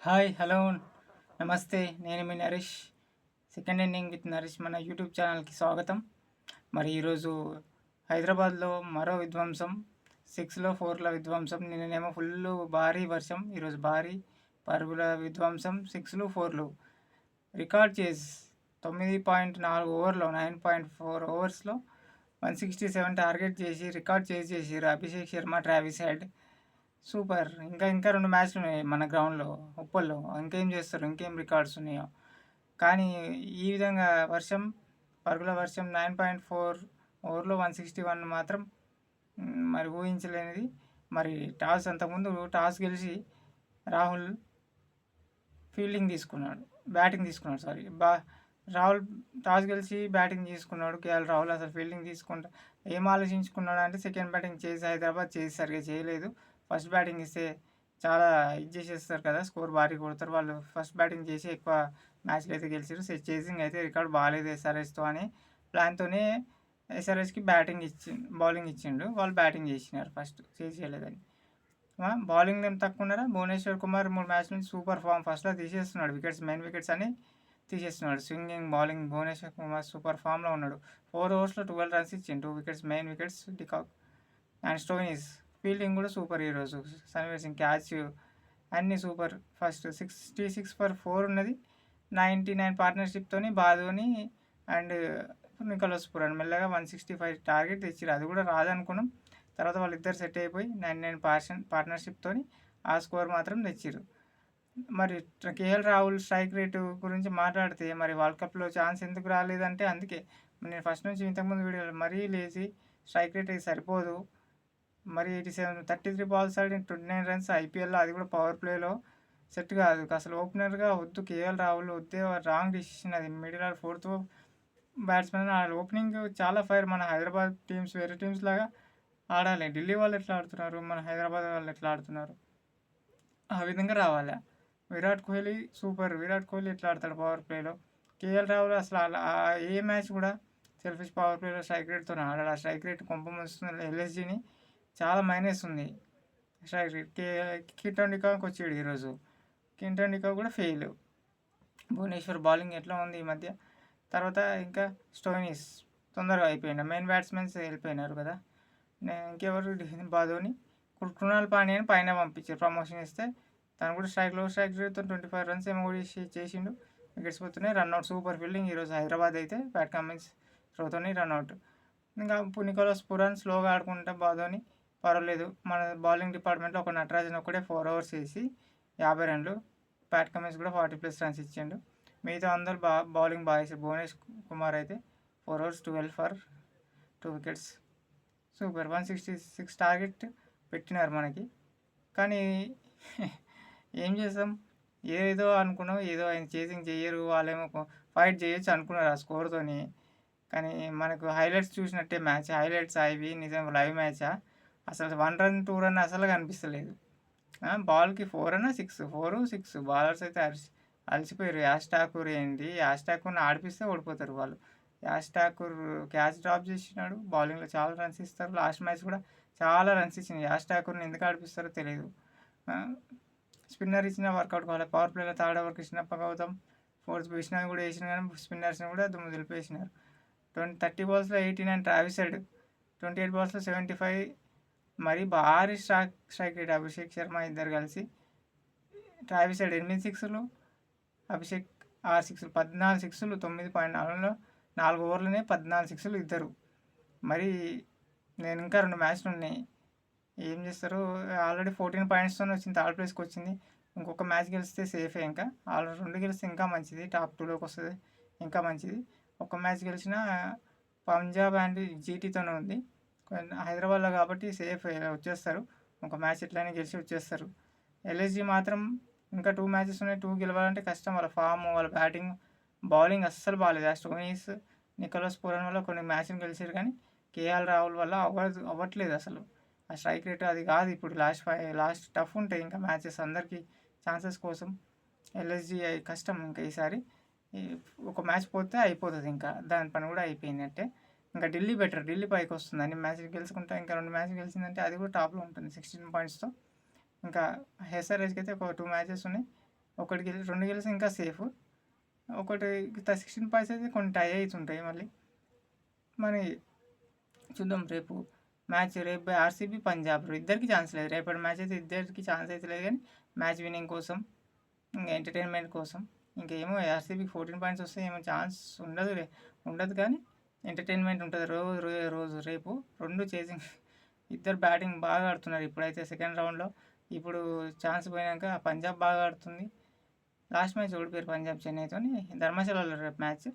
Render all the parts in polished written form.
Hi hello నమస్తే. నేను మీ Naresh. Second inning with Naresh మన యూట్యూబ్ ఛానల్కి స్వాగతం. మరి ఈరోజు హైదరాబాద్లో మరో విధ్వంసం, 6లో 4ల విధ్వంసం. నిన్ననేమో ఫుల్ భారీ వర్షం, ఈరోజు భారీ పరుగుల విధ్వంసం. 6లు 4లు రికార్డ్ చేసి 9.4 ఓవర్లో 9.4 ఓవర్స్లో 167 టార్గెట్ చేసి రికార్డ్ చేసేసారు Abhishek Sharma, Travis head. Super. ఇంకా 2 మ్యాచ్లు ఉన్నాయి మన గ్రౌండ్లో, ఉప్పల్లో. ఇంకేం చేస్తారు, ఇంకేం రికార్డ్స్ ఉన్నాయో. కానీ ఈ విధంగా వర్షం, పరుగుల వర్షం 9.4 ఓవర్లో 161 మాత్రం మరి ఊహించలేనిది. మరి అంతకుముందు టాస్ గెలిచి రాహుల్ బ్యాటింగ్ తీసుకున్నాడు. రాహుల్ టాస్ గెలిచి బ్యాటింగ్ తీసుకున్నాడు. కేఎల్ రాహుల్ అసలు ఫీల్డింగ్ తీసుకుంటా ఏం ఆలోచించుకున్నాడు అంటే సెకండ్ బ్యాటింగ్ చేసి హైదరాబాద్ చేసి సరిగా చేయలేదు. ఫస్ట్ బ్యాటింగ్ ఇస్తే చాలా చేసేస్తారు కదా, స్కోర్ భారీ కొడతారు వాళ్ళు. ఫస్ట్ బ్యాటింగ్ చేసి ఎక్కువ మ్యాచ్లు అయితే గెలిచారు. చేసింగ్ అయితే రికార్డ్ బాగాలేదు ఎస్ఆర్హెచ్తో అని ప్లాన్తోనే ఎస్ఆర్హెచ్కి బౌలింగ్ ఇచ్చిండు. వాళ్ళు బ్యాటింగ్ చేసినారు ఫస్ట్, చేయలేదని. బౌలింగ్ ఏం తక్కువ ఉన్నారా? భువనేశ్వర్ కుమార్ 3 మ్యాచ్ల నుంచి సూపర్ ఫామ్, ఫస్ట్లో తీసేస్తున్నాడు వికెట్స్, మెయిన్ వికెట్స్ అని తీసేస్తున్నాడు. Swinging bowling Bhuvneshwar Kumar super ఫామ్లో ఉన్నాడు. 4 ఓవర్స్లో 12 రన్స్ ఇచ్చిండు, 2 wickets, main wickets de Kock and Stoinis. Fielding కూడా సూపర్ ఈరోజు. సన్వీర్ సింగ్ క్యాచ్ అన్నీ సూపర్. ఫస్ట్ 66 ఫర్ 4 ఉన్నది. 99 పార్ట్నర్షిప్తోని బాధోని అండ్ నికోలస్ పురాన్ మెల్లగా 165 టార్గెట్ తెచ్చిరు. అది కూడా రాదనుకున్నాం. తర్వాత వాళ్ళిద్దరు సెట్ అయిపోయి 99 పార్ట్నర్షిప్తో ఆ స్కోర్ మాత్రం తెచ్చిరు. మరి కేఎల్ రాహుల్ స్ట్రైక్ రేటు గురించి మాట్లాడితే మరి వరల్డ్ కప్లో ఛాన్స్ ఎందుకు రాలేదంటే అందుకే నేను ఫస్ట్ నుంచి ఇంతకుముందు వీడియోలో మరీ లేచి స్ట్రైక్ రేట్ అయితే సరిపోదు. మరి 33 బాల్స్ ఆడి 29 రన్స్ ఐపీఎల్లో, అది కూడా పవర్ ప్లేలో సెట్ కాదు అసలు. ఓపెనర్గా వద్దు కేఎల్ రాహుల్, వద్దే. రాంగ్ డిసిషన్ అది. Middle or fourth batsmen opening చాలా ఫైర్. మన హైదరాబాద్ టీమ్స్ వేరే టీమ్స్ లాగా ఆడాలి. ఢిల్లీ వాళ్ళు ఎట్లా ఆడుతున్నారు, మన హైదరాబాద్ వాళ్ళు ఎట్లా ఆడుతున్నారు, ఆ విధంగా రావాలి. విరాట్ కోహ్లీ సూపర్. విరాట్ కోహ్లీ ఎట్లా ఆడతాడు పవర్ ప్లేలో. కేఎల్ రాహుల్ అసలు ఏ మ్యాచ్ కూడా సెల్ఫిష్ పవర్ ప్లేలో స్ట్రైక్ రేట్తో ఆడాడు. ఆ స్ట్రైక్ రేట్ కొంపమొస్తుంది. ఎల్ఎస్జీని చాలా మైనస్ ఉంది స్ట్రైక్ రేట్. కింటన్ డికాక్ వచ్చాడు ఈరోజు, కింటన్ డికాక్ కూడా ఫెయిల్. భువనేశ్వర్ బౌలింగ్ ఎట్లా ఉంది ఈ మధ్య. తర్వాత ఇంకా స్టోయినిస్ తొందరగా అయిపోయింది. మెయిన్ బ్యాట్స్మెన్స్ వెళ్ళిపోయినారు కదా. ఇంకెవరు బాధోని, కృణాల్ పాండ్యాని పైన పంపించారు ప్రమోషన్ ఇస్తే. తను కూడా స్ట్రైక్ రేట్తో 25 రన్స్ ఏమో కూడా చేసిండు. వికెట్స్ పోతున్నాయి. రన్అట్ సూపర్ ఫీల్డింగ్ ఈరోజు హైదరాబాద్ అయితే. బ్యాట్ కమిన్స్ త్రోతోని రన్అట్. ఇంకా నికోలస్ పురాన్ స్లోగా ఆడుకుంటే బాధోని పర్వాలేదు. మన బౌలింగ్ డిపార్ట్మెంట్లో ఒక నటరాజన్ ఒకటే 4 ఓవర్స్ వేసి 50 రన్లు. ప్యాట్ కమిన్స్ కూడా 40+ రన్స్ ఇచ్చిండు. మిగతా అందరు బౌలింగ్ బాగా వేసారు. భువనేష్ కుమార్ అయితే 4 overs 12 for 2 wickets. Super. 166 target పెట్టినారు మనకి. కానీ ఏం చేస్తాం, ఏదో అనుకున్నాం, ఏదో ఆయన చేసింగ్ చెయ్యరు, వాళ్ళేమో ఫైట్ చేయొచ్చు అనుకున్నారు ఆ స్కోర్తోని. కానీ మనకు హైలైట్స్ చూసినట్టే మ్యాచ్. హైలైట్స్ ఇవి నిజం లైవ్ మ్యాచా? అసలు 1 రన్ 2 రన్ అసలు కనిపిస్తలేదు. బాల్కి 4 అన్నా 6, 4, 6. బౌలర్స్ అయితే అలసిపోయారు. యాష్ ఠాకూర్ ఏంటి, యాష్ ఠాకూర్ని ఆడిపిస్తే ఓడిపోతారు వాళ్ళు. యాష్ ఠాకూర్ క్యాచ్ డ్రాప్ చేసినాడు. బౌలింగ్లో చాలా రన్స్ ఇస్తారు. లాస్ట్ మ్యాచ్ కూడా చాలా రన్స్ ఇచ్చింది. యాష్ ఠాకూర్ని ఎందుకు ఆడిపిస్తారో తెలియదు. స్పిన్నర్ ఇచ్చిన వర్కౌట్ కావాలి. పవర్ ప్లేలో third over Krishnappa Gowtham, fourth Vishnu కూడా వేసిన, కానీ స్పిన్నర్స్ని కూడా దుమ్ము దులిపేసినారు. 30 బాల్స్లో 89 ట్రావిస్ హెడ్, 28 బాల్స్లో 75. మరి భారీ స్ట్రైక్ రేట్. అభిషేక్ శర్మ ఇద్దరు కలిసి. ట్రావిస్ హెడ్ 8 సిక్స్లు, అభిషేక్ 6 సిక్స్లు, 14 సిక్స్లు. 9.4లో 4 ఓవర్లనే 14 సిక్స్లు ఇద్దరు. మరి నేను ఇంకా 2 మ్యాచ్లు ఉన్నాయి. ఏం చేస్తారు. ఆల్రెడీ 14 పాయింట్స్తో వచ్చింది, థర్డ్ ప్లేస్కి వచ్చింది. ఇంకొక మ్యాచ్ గెలిస్తే సేఫే. ఇంకా ఆల్రెడీ 2 గెలిస్తే ఇంకా మంచిది, టాప్ 2లోకి వస్తుంది, ఇంకా మంచిది. ఒక మ్యాచ్ గెలిచిన పంజాబ్ అండ్ జీటీతోనే ఉంది. హైదరాబాద్లో కాబట్టి సేఫ్ వచ్చేస్తారు. ఒక మ్యాచ్ ఎట్లయినా గెలిచి వచ్చేస్తారు. ఎల్ఎస్జీ మాత్రం ఇంకా 2 మ్యాచెస్ ఉన్నాయి. 2 గెలవాలంటే కష్టం. వాళ్ళ ఫామ్, వాళ్ళ బ్యాటింగ్, బౌలింగ్ అస్సలు బాగాలేదు. ఆ స్టోయినిస్, నికోలస్ పురాన్ వల్ల కొన్ని మ్యాచ్లు గెలిచారు, కానీ కేఎల్ రాహుల్ వల్ల అవ్వట్లేదు అసలు. ఆ స్ట్రైక్ రేట్ అది కాదు ఇప్పుడు. లాస్ట్ టఫ్ ఉంటాయి ఇంకా మ్యాచెస్ అందరికీ ఛాన్సెస్ కోసం. ఎల్ఎస్జీ కష్టం ఇంకా ఈసారి. ఒక మ్యాచ్ పోతే అయిపోతుంది, ఇంకా దాని పని కూడా అయిపోయిందంటే. ఇంకా ఢిల్లీ బెటర్. ఢిల్లీ పైకి వస్తుంది. అన్ని మ్యాచ్లు గెలుచుకుంటే ఇంకా 2 మ్యాచ్లు గెలిచిందంటే అది కూడా టాప్లో ఉంటుంది 16 పాయింట్స్తో. ఇంకా ఎస్ఆర్హెచ్కి అయితే ఒక 2 మ్యాచెస్ ఉన్నాయి. ఒకటి గెలిచి 2 గెలిస్తే ఇంకా సేఫ్. ఒకటి 16 పాయింట్స్ అయితే కొన్ని టై అవుతుంటాయి మళ్ళీ. మరి చూద్దాం రేపు మ్యాచ్. రేపు ఆర్సీబీ పంజాబ్ ఇద్దరికి ఛాన్స్ లేదు. రేపటి మ్యాచ్ అయితే ఇద్దరికి ఛాన్స్ అయితే లేదు, కానీ మ్యాచ్ విన్నింగ్ కోసం, ఇంకా ఎంటర్టైన్మెంట్ కోసం, ఇంకేమో ఆర్సీబీకి 14 పాయింట్స్ వస్తే ఏమో ఛాన్స్ ఉండదు కానీ ఎంటర్టైన్మెంట్ ఉంటుంది రోజు రేపు. 2 చేసింగ్, ఇద్దరు బ్యాటింగ్ బాగా ఆడుతున్నారు ఇప్పుడైతే సెకండ్ రౌండ్లో. ఇప్పుడు ఛాన్స్ పోయినాక పంజాబ్ బాగా ఆడుతుంది. లాస్ట్ మ్యాచ్ ఓడిపోయారు పంజాబ్ చెన్నైతో. ధర్మశాలలో రేపు మ్యాచ్.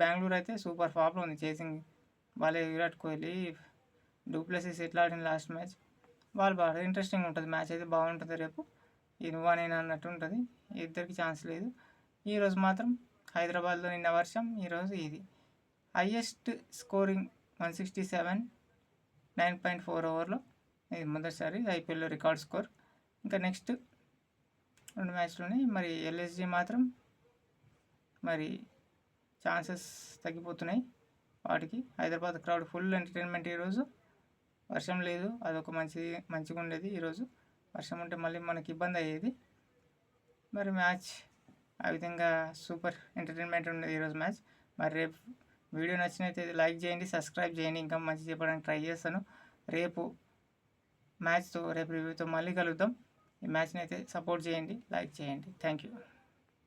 బెంగళూరు అయితే సూపర్ ఫామ్లో ఉంది చేసింగ్. వాళ్ళే విరాట్ కోహ్లీ, డూప్లెసిస్ ఎట్లా ఆడిన లాస్ట్ మ్యాచ్. వాళ్ళు బాగా ఇంట్రెస్టింగ్ ఉంటుంది మ్యాచ్ అయితే, బాగుంటుంది రేపు. ఈ నువ్వా నేను అన్నట్టు ఉంటుంది. ఇద్దరికి ఛాన్స్ లేదు. ఈరోజు మాత్రం హైదరాబాద్లో నిన్న వర్షం, ఈరోజు ఇది. హైయెస్ట్ స్కోరింగ్ 167, 9.4 ఓవర్లో. ఇది మొదటిసారి ఐపీఎల్లో రికార్డ్ స్కోర్. ఇంకా నెక్స్ట్ 2 మ్యాచ్లోనే మరి ఎల్ఎస్జీ మాత్రం మరి ఛాన్సెస్ తగ్గిపోతున్నాయి వాటికి. హైదరాబాద్ క్రౌడ్ ఫుల్ ఎంటర్టైన్మెంట్ ఈరోజు. వర్షం లేదు, అదొక మంచిగా ఉండేది. ఈరోజు వర్షం ఉంటే మళ్ళీ మనకి ఇబ్బంది అయ్యేది. మరి మ్యాచ్ ఆ విధంగా సూపర్ ఎంటర్టైన్మెంట్ ఉండేది ఈరోజు మ్యాచ్. మరి రేపు వీడియో నచ్చినైతే లైక్ చేయండి, సబ్స్క్రైబ్ చేయండి. ఇంకా మంచి చెప్పడానికి ట్రై చేస్తాను. రేపు మ్యాచ్తో, రేపు రివ్యూతో మళ్ళీ కలుద్దాం. ఈ మ్యాచ్ని అయితే సపోర్ట్ చేయండి, లైక్ చేయండి. Thank you.